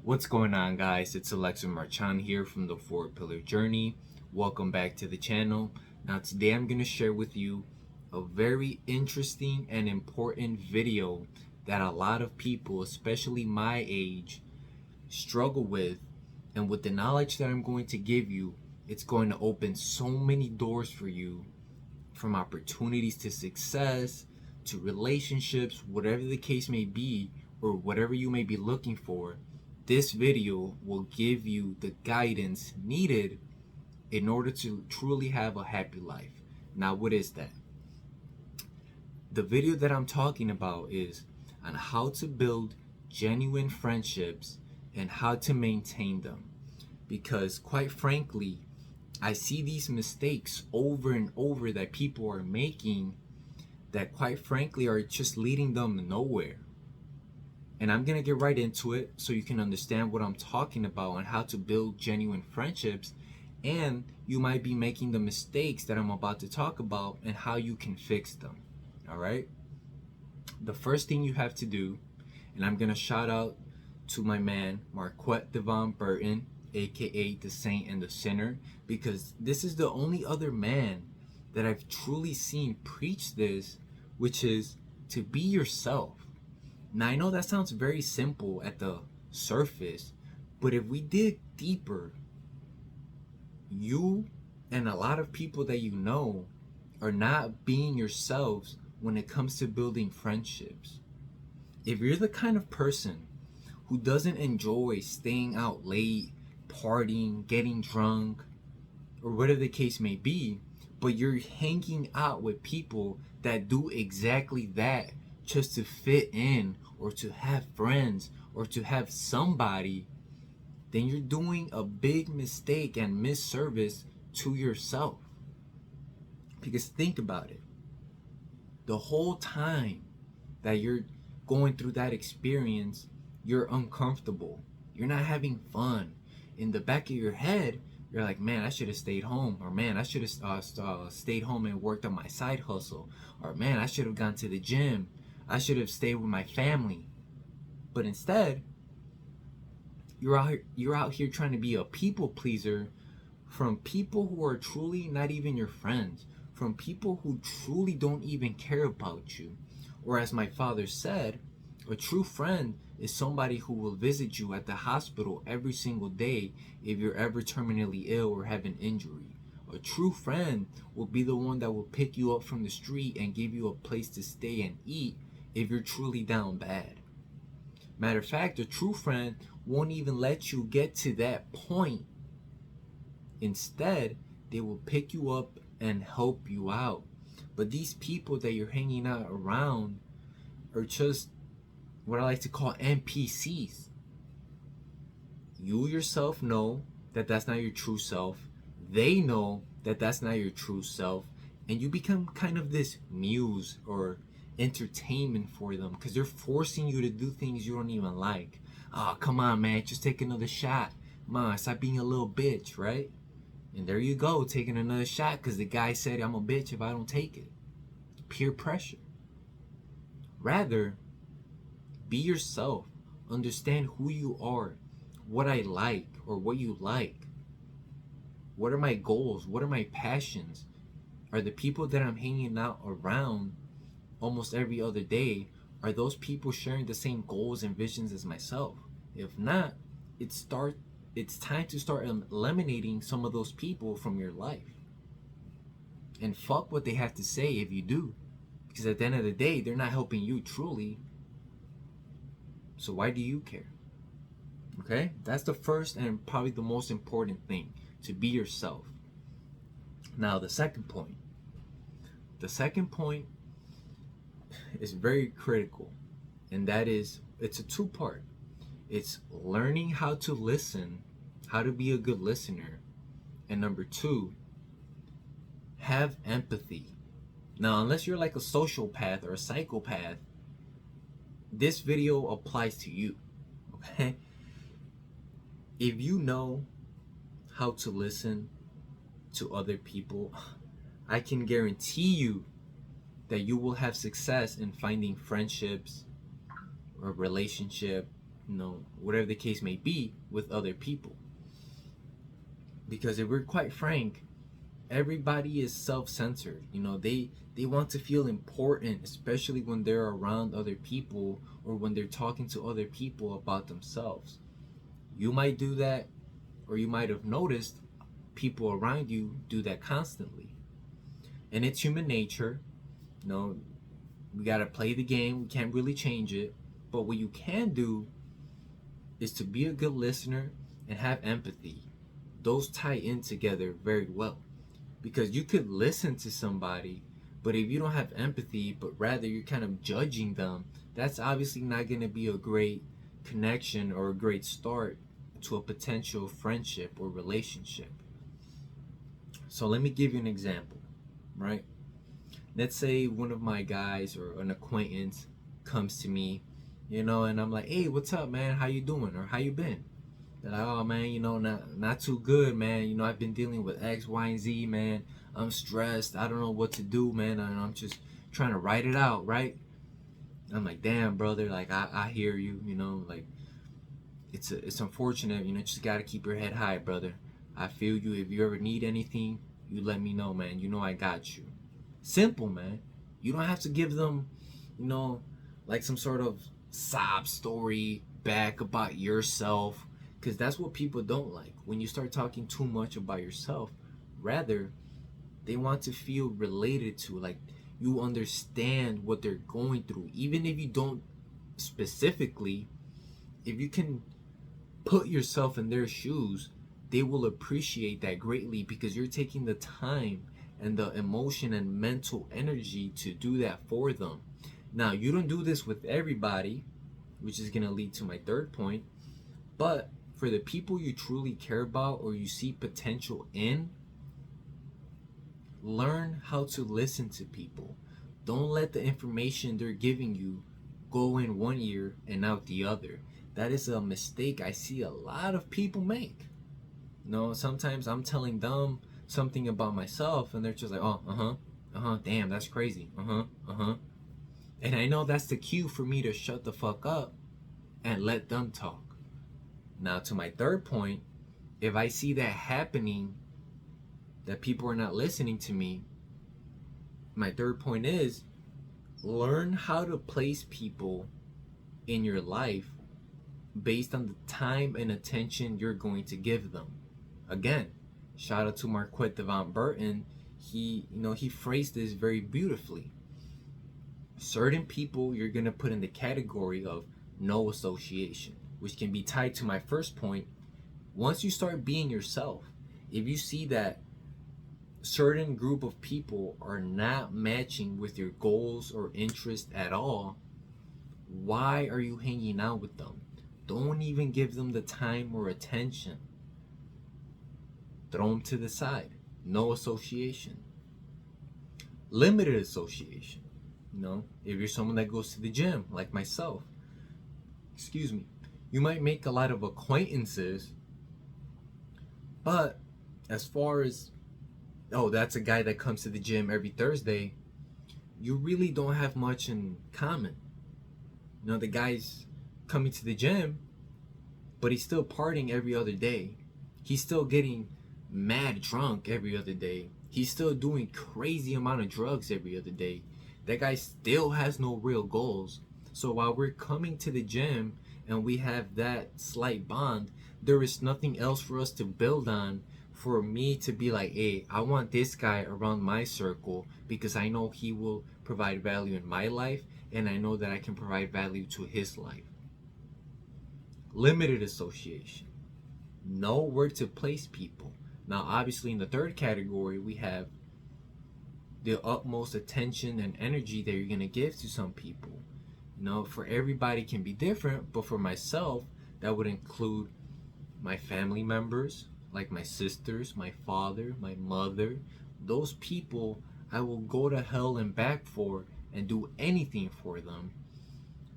What's going on, guys? It's Alexa Marchand here from the Four Pillar Journey. Welcome back to the channel. Now today I'm going to share with you a very interesting and important video that a lot of people, especially my age, struggle with. And with the knowledge that I'm going to give you, it's going to open so many doors for you, from opportunities to success to relationships, whatever the case may be, or whatever you may be looking for. This video will give you the guidance needed in order to truly have a happy life. Now, what is that? The video that I'm talking about is on how to build genuine friendships and how to maintain them. Because quite frankly, I see these mistakes over and over that people are making that quite frankly are just leading them nowhere. And I'm gonna get right into it so you can understand what I'm talking about and how to build genuine friendships. And you might be making the mistakes that I'm about to talk about and how you can fix them. All right? The first thing you have to do, and I'm gonna shout out to my man Marquette Devon Burton, aka the Saint and the Sinner, because this is the only other man that I've truly seen preach this, which is to be yourself. Now I know that sounds very simple at the surface, but if we dig deeper, you and a lot of people that you know are not being yourselves when it comes to building friendships. If you're the kind of person who doesn't enjoy staying out late, partying, getting drunk, or whatever the case may be, but you're hanging out with people that do exactly that just to fit in or to have friends or to have somebody, then you're doing a big mistake and misservice to yourself. Because think about it. The whole time that you're going through that experience, you're uncomfortable. You're not having fun. In the back of your head, you're like, man, I should have stayed home. Or man, I should have stayed home and worked on my side hustle. Or man, I should have gone to the gym. I should have stayed with my family. But instead, you're out here trying to be a people pleaser from people who are truly not even your friends, from people who truly don't even care about you. Or as my father said, a true friend is somebody who will visit you at the hospital every single day if you're ever terminally ill or have an injury. A true friend will be the one that will pick you up from the street and give you a place to stay and eat if you're truly down bad. Matter of fact, a true friend won't even let you get to that point. Instead, they will pick you up and help you out. But these people that you're hanging out around are just what I like to call NPCs. You yourself know that that's not your true self. They know that that's not your true self. And you become kind of this muse or entertainment for them because they're forcing you to do things you don't even like. Oh, come on, man, just take another shot. Come on, stop being a little bitch, right? And there you go, taking another shot because the guy said I'm a bitch if I don't take it. Peer pressure. Rather, be yourself. Understand who you are, what I like or what you like. What are my goals? What are my passions? Are the people that I'm hanging out around almost every other day, are those people sharing the same goals and visions as myself? If not, it's time to start eliminating some of those people from your life. And fuck what they have to say if you do. Because at the end of the day, they're not helping you truly. So why do you care? Okay? That's the first and probably the most important thing. To be yourself. Now the second point. The second point is very critical. And that is, it's a two-part. It's learning how to listen, how to be a good listener. And number two, have empathy. Now, unless you're like a sociopath or a psychopath, this video applies to you. Okay? If you know how to listen to other people, I can guarantee you that you will have success in finding friendships or relationship whatever the case may be with other people. Because if we're quite frank, everybody is self-centered. They want to feel important, especially when they're around other people or when they're talking to other people about themselves. You might do that, or you might have noticed people around you do that constantly. And it's human nature. We got to play the game. We can't really change it. But what you can do is to be a good listener and have empathy. Those tie in together very well. Because you could listen to somebody, but if you don't have empathy, but rather you're kind of judging them, that's obviously not going to be a great connection or a great start to a potential friendship or relationship. So let me give you an example, right? Let's say one of my guys or an acquaintance comes to me, and I'm like, hey, what's up, man? How you doing? Or how you been? They're like, oh, man, not too good, man. I've been dealing with X, Y, and Z, man. I'm stressed. I don't know what to do, man. I'm just trying to write it out, right? I'm like, damn, brother. Like, I hear you, like, it's unfortunate, just got to keep your head high, brother. I feel you. If you ever need anything, you let me know, man. I got you. Simple, man. You don't have to give them, like some sort of sob story back about yourself, because that's what people don't like. When you start talking too much about yourself, rather, they want to feel related to, like you understand what they're going through. Even if you don't specifically, if you can put yourself in their shoes, they will appreciate that greatly because you're taking the time and the emotion and mental energy to do that for them. Now, you don't do this with everybody, which is going to lead to my third point, but for the people you truly care about or you see potential in, learn how to listen to people. Don't let the information they're giving you go in one ear and out the other. That is a mistake I see a lot of people make. Sometimes I'm telling them something about myself and they're just like, oh, damn, that's crazy. And I know that's the cue for me to shut the fuck up and let them talk. Now, to my third point, if I see that happening, that people are not listening to me, my third point is learn how to place people in your life based on the time and attention you're going to give them. Again, shout out to Marquette Devon Burton. He phrased this very beautifully. Certain people you're going to put in the category of no association, which can be tied to my first point. Once you start being yourself, if you see that certain group of people are not matching with your goals or interests at all, why are you hanging out with them? Don't even give them the time or attention. Throw them to the side. No association. Limited association. If you're someone that goes to the gym, like myself, you might make a lot of acquaintances, but as far as, oh, that's a guy that comes to the gym every Thursday, you really don't have much in common. The guy's coming to the gym, but he's still partying every other day. He's still getting mad drunk every other day. He's still doing crazy amount of drugs every other day. That guy still has no real goals. So while we're coming to the gym and we have that slight bond, there is nothing else for us to build on for me to be like, hey, I want this guy around my circle because I know he will provide value in my life and I know that I can provide value to his life. Limited association. Know where to place people. Now, obviously, in the third category, we have the utmost attention and energy that you're going to give to some people. For everybody can be different, but for myself, that would include my family members, like my sisters, my father, my mother. Those people I will go to hell and back for and do anything for them.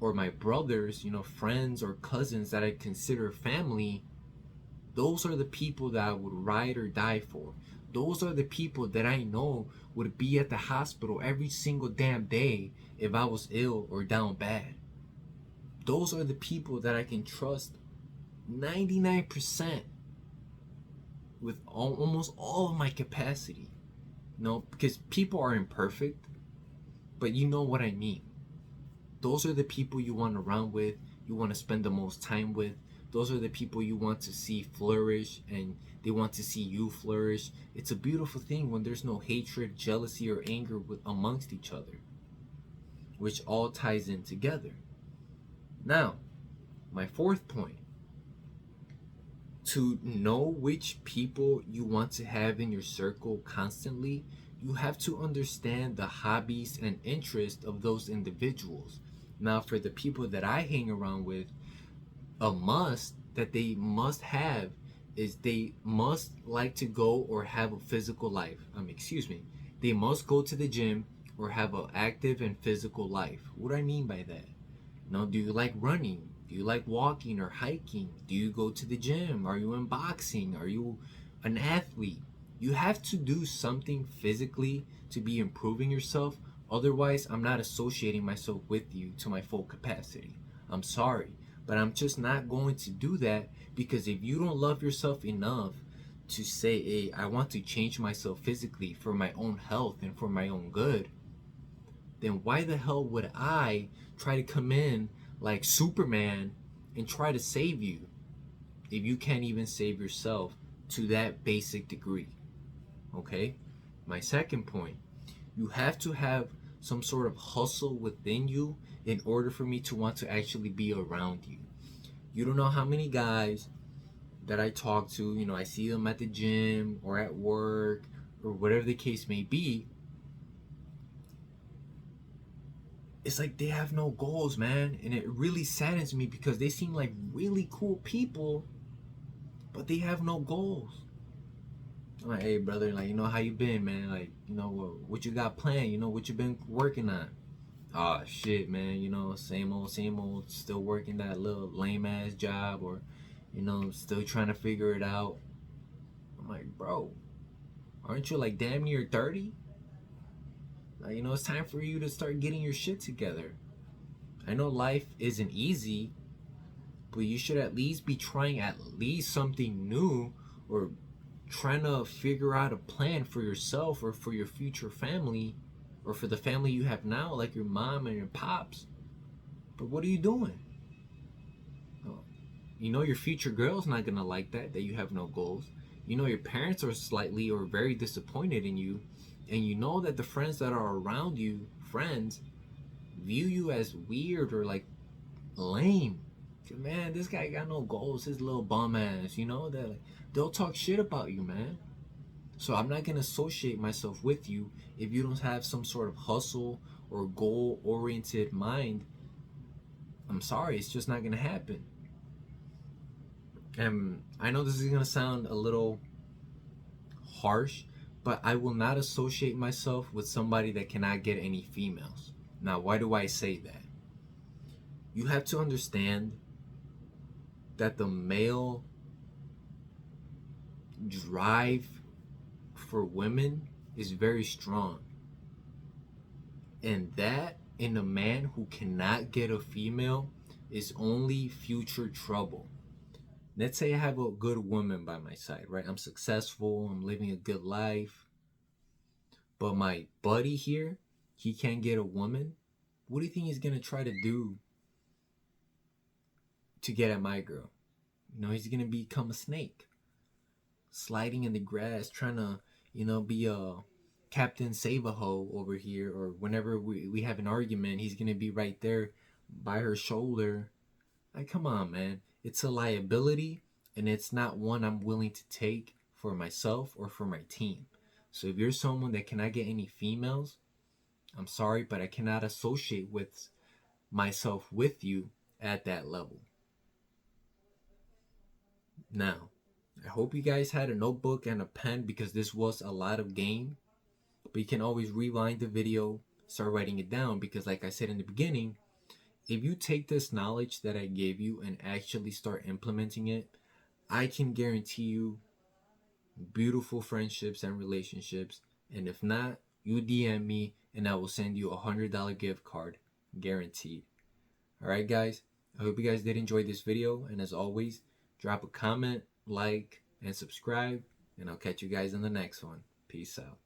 Or my brothers, friends or cousins that I consider family. Those are the people that I would ride or die for. Those are the people that I know would be at the hospital every single damn day if I was ill or down bad. Those are the people that I can trust 99% with almost all of my capacity. Because people are imperfect, but you know what I mean. Those are the people you want around with, you want to spend the most time with. Those are the people you want to see flourish, and they want to see you flourish. It's a beautiful thing when there's no hatred, jealousy, or anger amongst each other, which all ties in together. Now, my fourth point, to know which people you want to have in your circle constantly, you have to understand the hobbies and interests of those individuals. Now, for the people that I hang around with, a must that they must have is they must like to go or have a physical life. They must go to the gym or have an active and physical life. What do I mean by that? Do you like running? Do you like walking or hiking? Do you go to the gym? Are you in boxing? Are you an athlete? You have to do something physically to be improving yourself. Otherwise, I'm not associating myself with you to my full capacity. I'm sorry, but I'm just not going to do that, because if you don't love yourself enough to say, hey, I want to change myself physically for my own health and for my own good, then why the hell would I try to come in like Superman and try to save you if you can't even save yourself to that basic degree? Okay? My second point, you have to have some sort of hustle within you in order for me to want to actually be around you. You don't know how many guys that I talk to, I see them at the gym or at work or whatever the case may be. It's like they have no goals, man. And it really saddens me because they seem like really cool people, but they have no goals. I'm like, hey, brother, like, how you been, man? Like, what you got planned? What you been working on? Oh, shit, man. Same old, still working that little lame ass job, or, still trying to figure it out. I'm like, bro, aren't you like damn near 30? Like, it's time for you to start getting your shit together. I know life isn't easy, but you should at least be trying at least something new, or trying to figure out a plan for yourself or for your future family, or for the family you have now, like your mom and your pops. But what are you doing? Your future girl's not gonna like that you have no goals. Your parents are slightly or very disappointed in you, and you know that the friends that are around you, friends, view you as weird or like lame. Man, this guy got no goals, his little bum ass, that like, they'll talk shit about you, man. So I'm not gonna associate myself with you if you don't have some sort of hustle or goal oriented mind. I'm sorry, it's just not gonna happen. And I know this is gonna sound a little harsh, but I will not associate myself with somebody that cannot get any females. Now, why do I say that? You have to understand that the male drive for women is very strong. And that in a man who cannot get a female is only future trouble. Let's say I have a good woman by my side, right? I'm successful, I'm living a good life. But my buddy here, he can't get a woman. What do you think he's gonna try to do to get at my girl? He's gonna become a snake, sliding in the grass, trying to, be a Captain Save-A-Ho over here. Or whenever we have an argument, he's gonna be right there by her shoulder. Like, come on, man. It's a liability, and it's not one I'm willing to take for myself or for my team. So if you're someone that cannot get any females, I'm sorry, but I cannot associate with myself with you at that level. Now, I hope you guys had a notebook and a pen, because this was a lot of game. But you can always rewind the video, start writing it down, because like I said in the beginning, if you take this knowledge that I gave you and actually start implementing it, I can guarantee you beautiful friendships and relationships. And if not, you DM me and I will send you $100 gift card, guaranteed. All right, guys. I hope you guys did enjoy this video, and as always, drop a comment, like, and subscribe, and I'll catch you guys in the next one. Peace out.